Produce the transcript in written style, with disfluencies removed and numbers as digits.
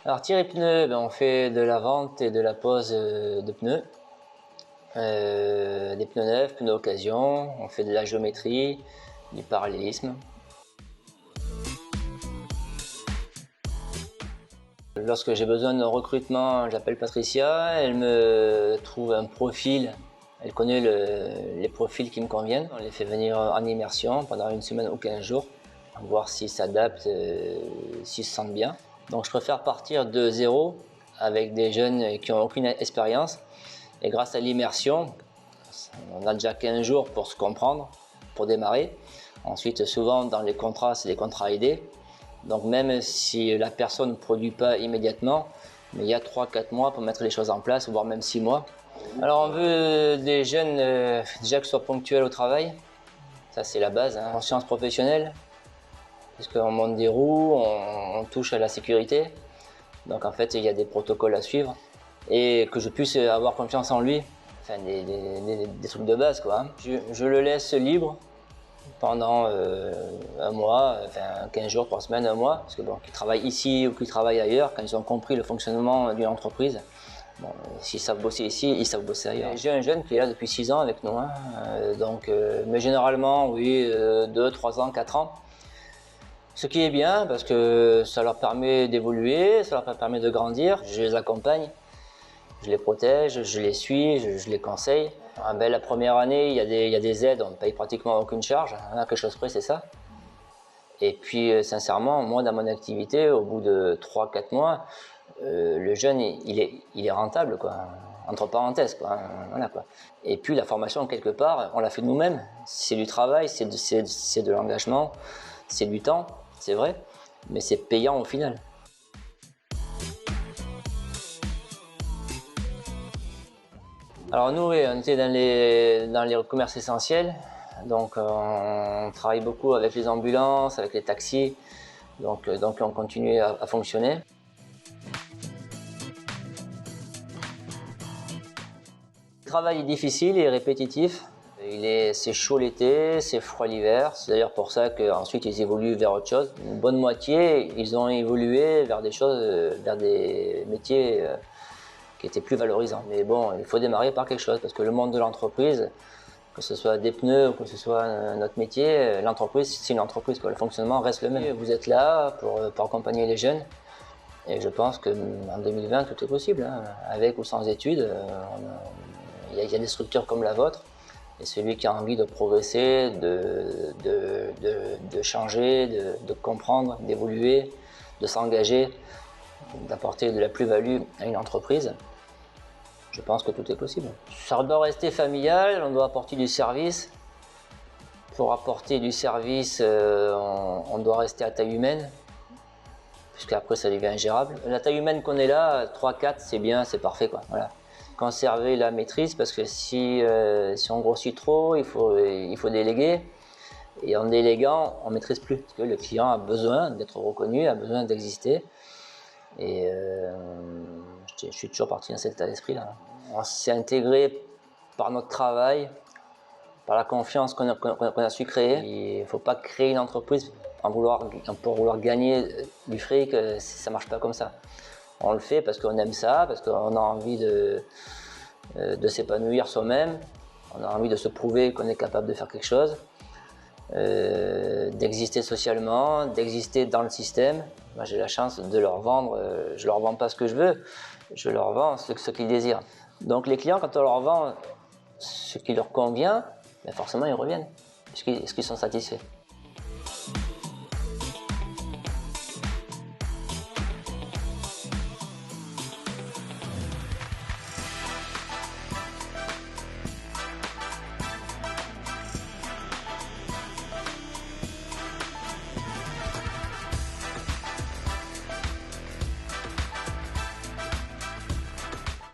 Alors tirer pneus, on fait de la vente et de la pose de pneus. Des pneus neufs, pneus occasion, on fait de la géométrie, du parallélisme. Lorsque j'ai besoin d'un recrutement, j'appelle Patricia, elle me trouve un profil, elle connaît les profils qui me conviennent. On les fait venir en immersion pendant une semaine ou 15 jours, voir s'ils s'adaptent, s'ils se sentent bien. Donc je préfère partir de zéro avec des jeunes qui n'ont aucune expérience. Et grâce à l'immersion, on a déjà 15 jours pour se comprendre, pour démarrer. Ensuite, souvent dans les contrats, c'est des contrats aidés. Donc même si la personne ne produit pas immédiatement, mais il y a 3-4 mois pour mettre les choses en place, voire même 6 mois. Alors on veut des jeunes déjà qui soient ponctuels au travail, ça c'est la base, hein. Conscience professionnelle, parce qu'on monte des roues, on touche à la sécurité. Donc en fait il y a des protocoles à suivre et que je puisse avoir confiance en lui, enfin des trucs de base quoi. Je le laisse libre pendant un mois, enfin 15 jours, 3 semaines, un mois, parce que bon, qu'ils travaillent ici ou qu'ils travaillent ailleurs, quand ils ont compris le fonctionnement d'une entreprise, bon, s'ils savent bosser ici, ils savent bosser ailleurs. J'ai un jeune qui est là depuis 6 ans avec nous, hein, mais généralement, oui, 2, 3 ans, 4 ans. Ce qui est bien, parce que ça leur permet d'évoluer, ça leur permet de grandir, je les accompagne. Je les protège, je les suis, je les conseille. La première année, il y a des aides, on ne paye pratiquement aucune charge. À quelque chose près, c'est ça. Et puis, sincèrement, moi, dans mon activité, au bout de 3-4 mois, le jeune, il est rentable, quoi. Entre parenthèses, quoi. Voilà, quoi. Et puis, la formation, quelque part, on la fait nous-mêmes. C'est du travail, c'est de l'engagement, c'est du temps, c'est vrai, mais c'est payant au final. Alors nous, oui, on était dans les commerces essentiels, donc on travaille beaucoup avec les ambulances, avec les taxis, donc on continue à fonctionner. Le travail est difficile et répétitif. C'est chaud l'été, c'est froid l'hiver, c'est d'ailleurs pour ça qu'ensuite ils évoluent vers autre chose. Une bonne moitié, ils ont évolué vers des choses, vers des métiers qui étaient plus valorisants. Mais bon, il faut démarrer par quelque chose, parce que le monde de l'entreprise, que ce soit des pneus ou que ce soit notre métier, l'entreprise, c'est une entreprise, quoi. Le fonctionnement reste le même. Vous êtes là pour accompagner les jeunes, et je pense qu'en 2020, tout est possible, hein. Avec ou sans études, il y a des structures comme la vôtre, et celui qui a envie de progresser, de changer, de comprendre, d'évoluer, de s'engager, d'apporter de la plus-value à une entreprise, je pense que tout est possible. Ça doit rester familial, on doit apporter du service. Pour apporter du service, on doit rester à taille humaine, puisqu'après ça devient ingérable. La taille humaine qu'on est là, 3-4, c'est bien, c'est parfait, quoi. Voilà. Conserver la maîtrise, parce que si on grossit trop, il faut déléguer. Et en déléguant, on ne maîtrise plus, parce que le client a besoin d'être reconnu, a besoin d'exister. Et je suis toujours parti dans cet état d'esprit-là. On s'est intégré par notre travail, par la confiance qu'on a su créer. Il ne faut pas créer une entreprise pour vouloir gagner du fric, ça ne marche pas comme ça. On le fait parce qu'on aime ça, parce qu'on a envie de s'épanouir soi-même, on a envie de se prouver qu'on est capable de faire quelque chose, d'exister socialement, d'exister dans le système. Moi, j'ai la chance de leur vendre, je leur vends pas ce que je veux, je leur vends ce qu'ils désirent. Donc les clients, quand on leur vend ce qui leur convient, forcément ils reviennent, parce qu'ils sont satisfaits.